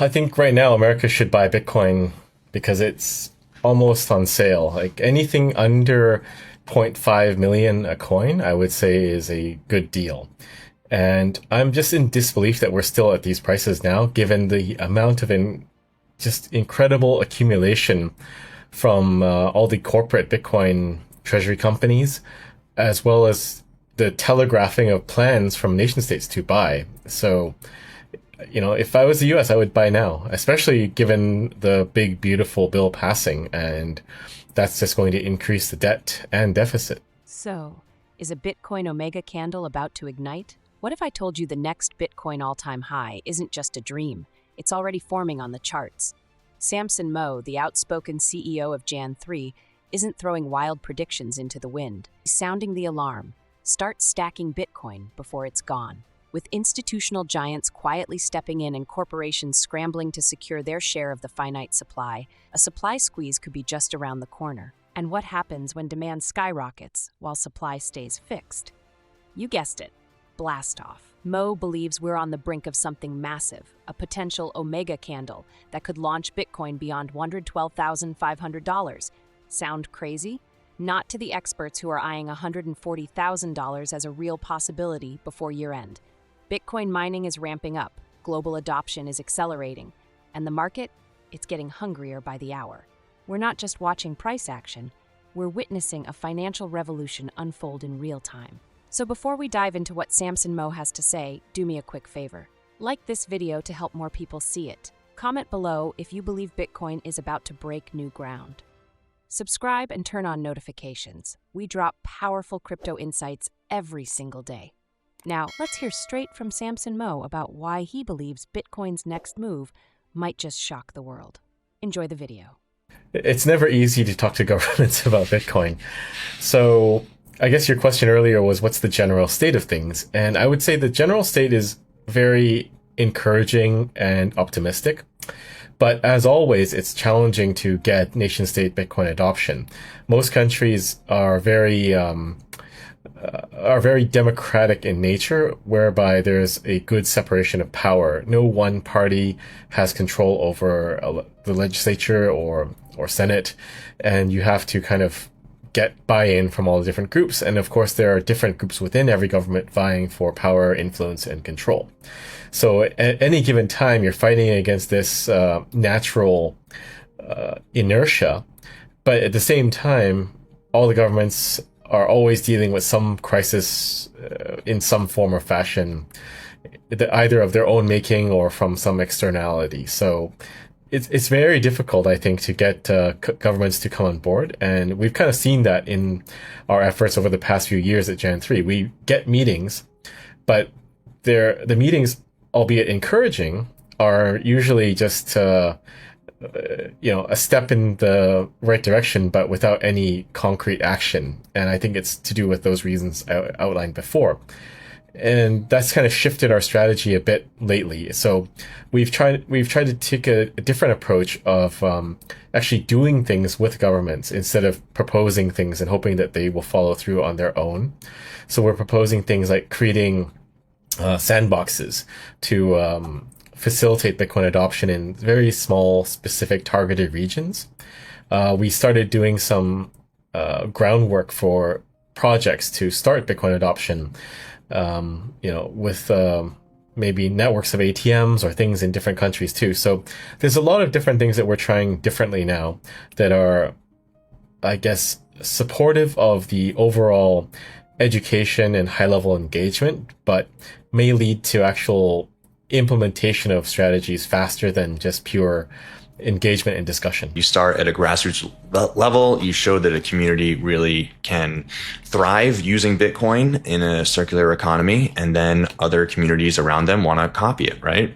I think right now America should buy Bitcoin because it's almost on sale. Like anything under zero point 0.5 million a coin, I would say is a good deal. And I'm just in disbelief that we're still at these prices now, given the amount of just incredible accumulation from all the corporate Bitcoin treasury companies, as well as the telegraphing of plans from nation states to buy. So, if I was the US, I would buy now, especially given the big, beautiful bill passing. And that's just going to increase the debt and deficit. So, is a Bitcoin Omega candle about to ignite? What if I told you the next Bitcoin all-time high isn't just a dream? It's already forming on the charts. Samson Mow, the outspoken CEO of Jan 3, isn't throwing wild predictions into the wind. He's sounding the alarm. Start stacking Bitcoin before it's gone. With institutional giants quietly stepping in and corporations scrambling to secure their share of the finite supply, a supply squeeze could be just around the corner. And what happens when demand skyrockets while supply stays fixed? You guessed it, blast off. Mow believes we're on the brink of something massive, a potential Omega candle that could launch Bitcoin beyond $112,500. Sound crazy? Not to the experts who are eyeing $140,000 as a real possibility before year-end. Bitcoin mining is ramping up, global adoption is accelerating, and the market, it's getting hungrier by the hour. We're not just watching price action, we're witnessing a financial revolution unfold in real time. So before we dive into what Samson Mow has to say, do me a quick favor. Like this video to help more people see it. Comment below if you believe Bitcoin is about to break new ground. Subscribe and turn on notifications. We drop powerful crypto insights every single day. Now, let's hear straight from Samson Mow about why he believes Bitcoin's next move might just shock the world. Enjoy the video. It's never easy to talk to governments about Bitcoin. So I guess your question earlier was, what's the general state of things? And I would say the general state is very encouraging and optimistic. But as always, it's challenging to get nation-state Bitcoin adoption. Most countries are very democratic in nature, whereby there's a good separation of power. No one party has control over the legislature or Senate, and you have to kind of get buy-in from all the different groups. And of course, there are different groups within every government vying for power, influence, and control. So at any given time, you're fighting against this natural inertia. But at the same time, all the governments are always dealing with some crisis in some form or fashion, either of their own making or from some externality. So it's very difficult, I think, to get governments to come on board. And we've kind of seen that in our efforts over the past few years at Jan 3. We get meetings, but the meetings, albeit encouraging, are usually just a step in the right direction, but without any concrete action. And I think it's to do with those reasons I outlined before. And that's kind of shifted our strategy a bit lately. So we've tried to take a different approach of actually doing things with governments instead of proposing things and hoping that they will follow through on their own. So we're proposing things like creating sandboxes to facilitate Bitcoin adoption in very small, specific, targeted regions. We started doing some groundwork for projects to start Bitcoin adoption, with maybe networks of ATMs or things in different countries too. So there's a lot of different things that we're trying differently now that are, I guess, supportive of the overall education and high-level engagement, but may lead to actual implementation of strategies faster than just pure engagement and discussion. You start at a grassroots level. You show that a community really can thrive using Bitcoin in a circular economy, and then other communities around them want to copy it, right?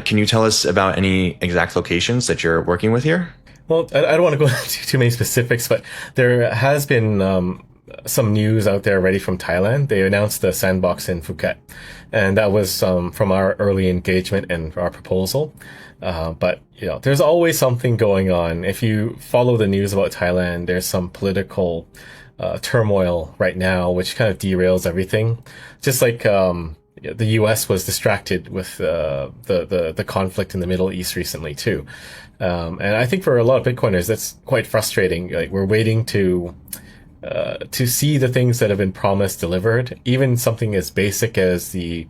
Can you tell us about any exact locations that you're working with here? Well, I don't want to go into too many specifics, but there has been some news out there already from Thailand. They announced the sandbox in Phuket, and that was from our early engagement and our proposal. But there's always something going on. If you follow the news about Thailand, there's some political turmoil right now, which kind of derails everything. Just like the U.S. was distracted with the conflict in the Middle East recently too, and I think for a lot of Bitcoiners that's quite frustrating. Like we're waiting to see the things that have been promised delivered, even something as basic as the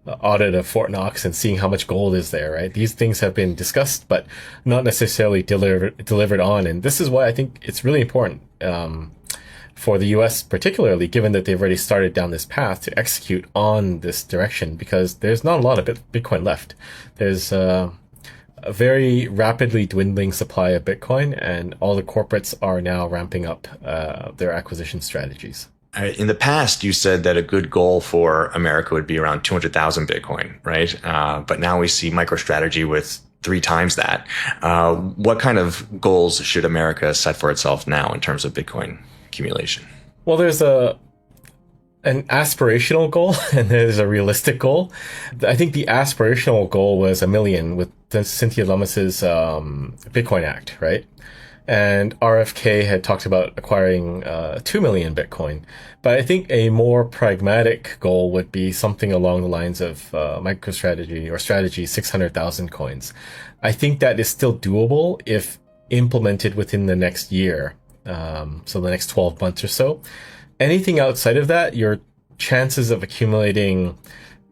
audit of Fort Knox and seeing how much gold is there, right? These things have been discussed, but not necessarily delivered on. And this is why I think it's really important for the US, particularly given that they've already started down this path to execute on this direction, because there's not a lot of Bitcoin left. There's a very rapidly dwindling supply of Bitcoin, and all the corporates are now ramping up their acquisition strategies. In the past, you said that a good goal for America would be around 200,000 Bitcoin, right? But now we see MicroStrategy with 3 times that. What kind of goals should America set for itself now in terms of Bitcoin accumulation? Well, there's an aspirational goal and there's a realistic goal. I think the aspirational goal was 1 million with Cynthia Lummis's Bitcoin Act, right? And RFK had talked about acquiring 2 million Bitcoin. But I think a more pragmatic goal would be something along the lines of MicroStrategy or Strategy 600,000 coins. I think that is still doable if implemented within the next year, so the next 12 months or so. Anything outside of that, your chances of accumulating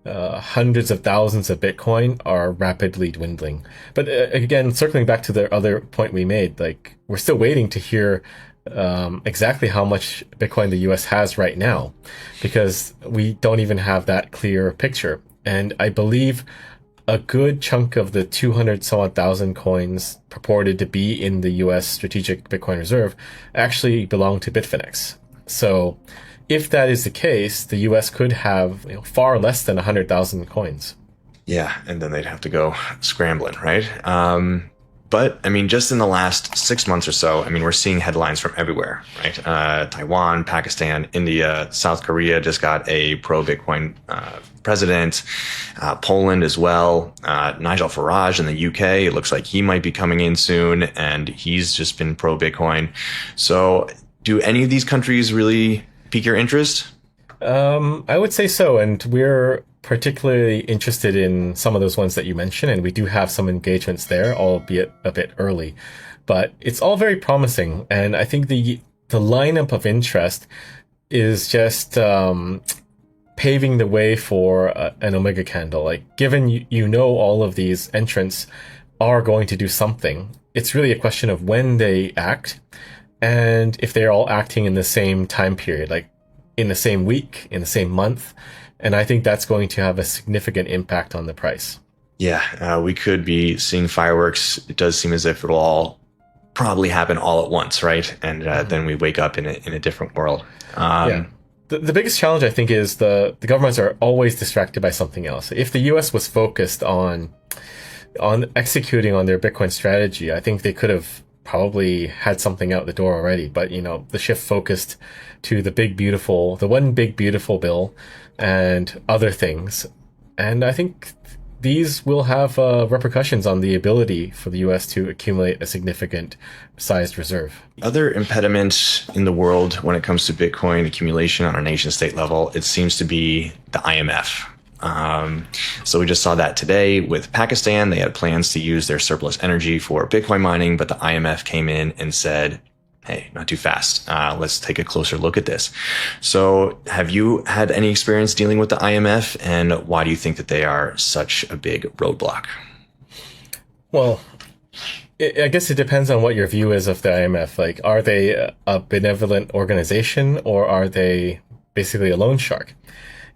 hundreds of thousands of Bitcoin are rapidly dwindling. But again, circling back to the other point we made, like we're still waiting to hear exactly how much Bitcoin the US has right now, because we don't even have that clear picture. And I believe a good chunk of the 200 some odd thousand coins purported to be in the US Strategic Bitcoin Reserve actually belong to Bitfinex. So if that is the case, the US could have far less than 100,000 coins. Yeah, and then they'd have to go scrambling, right? But I mean, just in the last 6 months or so, I mean, we're seeing headlines from everywhere, right? Taiwan, Pakistan, India, South Korea just got a pro-Bitcoin president, Poland as well. Nigel Farage in the UK, it looks like he might be coming in soon, and he's just been pro-Bitcoin. So do any of these countries really pique your interest? I would say so, and we're particularly interested in some of those ones that you mentioned, and we do have some engagements there, albeit a bit early. But it's all very promising, and I think the lineup of interest is just paving the way for an Omega candle. Like, given you know all of these entrants are going to do something, it's really a question of when they act, and if they're all acting in the same time period, like in the same week, in the same month. And I think that's going to have a significant impact on the price. Yeah, we could be seeing fireworks. It does seem as if it'll all probably happen all at once, right? And then we wake up in a different world. Yeah. The biggest challenge, I think, is the governments are always distracted by something else. If the US was focused on executing on their Bitcoin strategy, I think they could have probably had something out the door already. But, the shift focused to the one big beautiful bill and other things. And I think these will have repercussions on the ability for the US to accumulate a significant sized reserve. Other impediments in the world when it comes to Bitcoin accumulation on a nation state level, it seems to be the IMF. So we just saw that today with Pakistan. They had plans to use their surplus energy for Bitcoin mining, but the IMF came in and said, hey, not too fast. Let's take a closer look at this. So have you had any experience dealing with the IMF, and why do you think that they are such a big roadblock? Well, I guess it depends on what your view is of the IMF. Like, are they a benevolent organization, or are they basically a loan shark?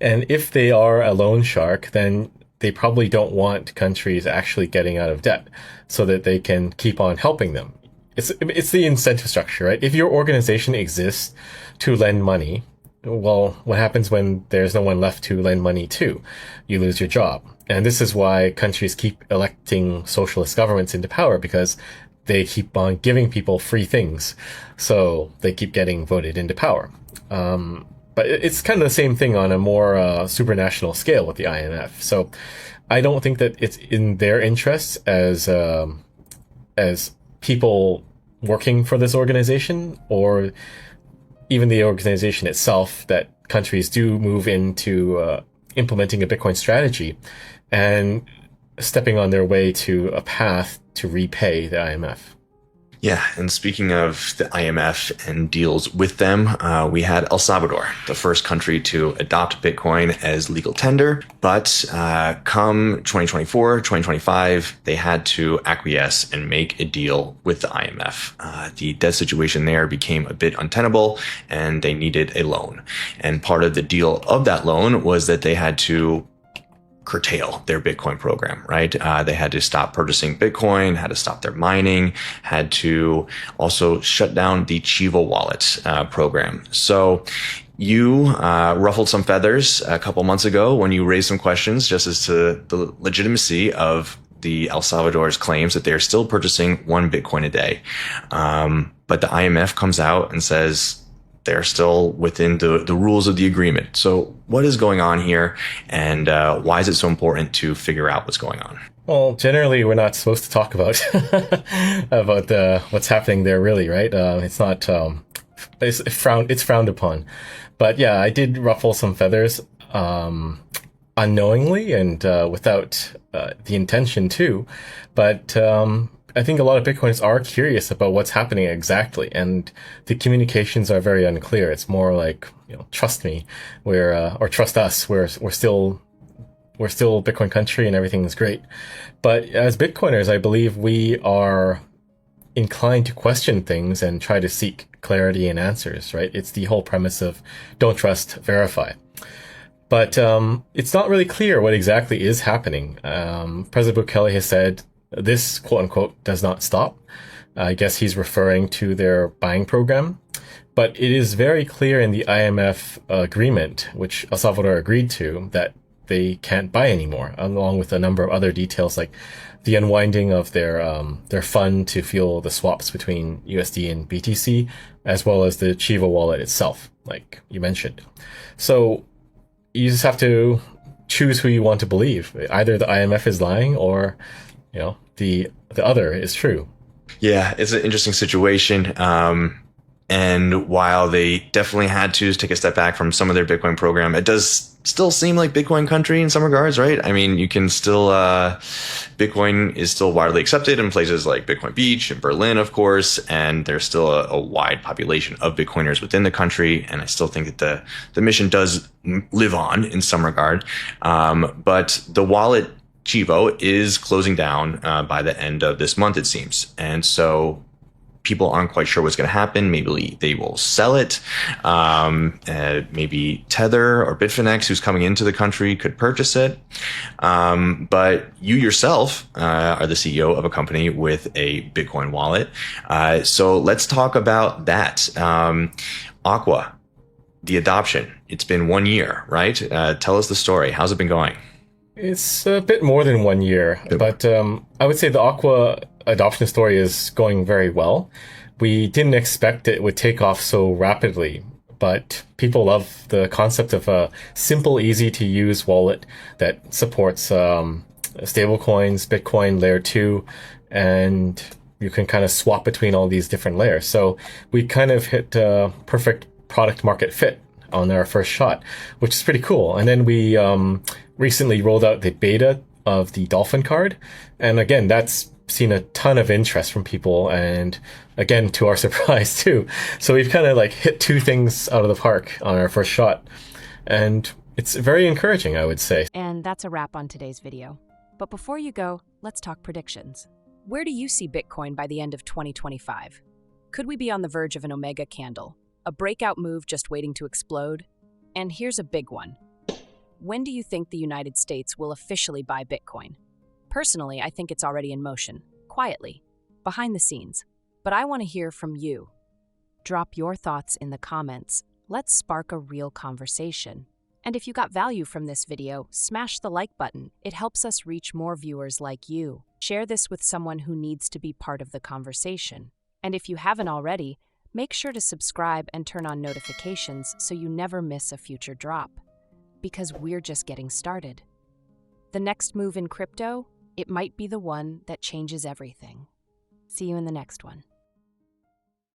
And if they are a loan shark, then they probably don't want countries actually getting out of debt so that they can keep on helping them. It's the incentive structure, right? If your organization exists to lend money, well, what happens when there's no one left to lend money to? You lose your job. And this is why countries keep electing socialist governments into power, because they keep on giving people free things. So they keep getting voted into power. But it's kind of the same thing on a more supranational scale with the IMF. So I don't think that it's in their interests as people working for this organization, or even the organization itself, that countries do move into implementing a Bitcoin strategy and stepping on their way to a path to repay the IMF. Yeah, and speaking of the IMF and deals with them, we had El Salvador, the first country to adopt Bitcoin as legal tender. But come 2024, 2025, they had to acquiesce and make a deal with the IMF. The debt situation there became a bit untenable, and they needed a loan. And part of the deal of that loan was that they had to curtail their Bitcoin program, right? They had to stop purchasing Bitcoin, had to stop their mining, had to also shut down the Chivo wallet program. So you ruffled some feathers a couple months ago when you raised some questions just as to the legitimacy of the El Salvador's claims that they are still purchasing 1 Bitcoin a day. But the IMF comes out and says they're still within the rules of the agreement. So what is going on here, and why is it so important to figure out what's going on? Well, generally, we're not supposed to talk about what's happening there, really, right? It's not it's frowned upon. But yeah, I did ruffle some feathers unknowingly and without the intention to. But I think a lot of Bitcoiners are curious about what's happening exactly, and the communications are very unclear. It's more like, trust me, or trust us. We're still Bitcoin country and everything is great. But as Bitcoiners, I believe we are inclined to question things and try to seek clarity and answers, right? It's the whole premise of don't trust, verify. But it's not really clear what exactly is happening. President Bukele has said this, quote unquote, does not stop. I guess he's referring to their buying program. But it is very clear in the IMF agreement, which El Salvador agreed to, that they can't buy anymore, along with a number of other details like the unwinding of their fund to fuel the swaps between USD and BTC, as well as the Chivo wallet itself, like you mentioned. So you just have to choose who you want to believe. Either the IMF is lying or the other is true. Yeah, it's an interesting situation. And while they definitely had to take a step back from some of their Bitcoin program, it does still seem like Bitcoin country in some regards, right? I mean, you can still, Bitcoin is still widely accepted in places like Bitcoin Beach and Berlin, of course, and there's still a wide population of Bitcoiners within the country. And I still think that the mission does live on in some regard. But the wallet Chivo is closing down by the end of this month, it seems. And so people aren't quite sure what's going to happen. Maybe they will sell it. Maybe Tether or Bitfinex, who's coming into the country, could purchase it. But you yourself are the CEO of a company with a Bitcoin wallet. So let's talk about that. Aqua, the adoption. It's been 1 year, right? Tell us the story. How's it been going? It's a bit more than 1 year, but I would say the Aqua adoption story is going very well. We didn't expect it would take off so rapidly, but people love the concept of a simple, easy to use wallet that supports stablecoins, Bitcoin layer 2, and you can kind of swap between all these different layers. So we kind of hit a perfect product market fit on our first shot, which is pretty cool. And then we recently rolled out the beta of the Dolphin card. And again, that's seen a ton of interest from people. And again, to our surprise too. So we've kind of like hit 2 things out of the park on our first shot. And it's very encouraging, I would say. And that's a wrap on today's video. But before you go, let's talk predictions. Where do you see Bitcoin by the end of 2025? Could we be on the verge of an Omega candle? A breakout move just waiting to explode? And here's a big one. When do you think the United States will officially buy Bitcoin? Personally, I think it's already in motion, quietly, behind the scenes. But I want to hear from you. Drop your thoughts in the comments. Let's spark a real conversation. And if you got value from this video, smash the like button. It helps us reach more viewers like you. Share this with someone who needs to be part of the conversation. And if you haven't already, make sure to subscribe and turn on notifications so you never miss a future drop. Because we're just getting started. The next move in crypto, it might be the one that changes everything. See you in the next one.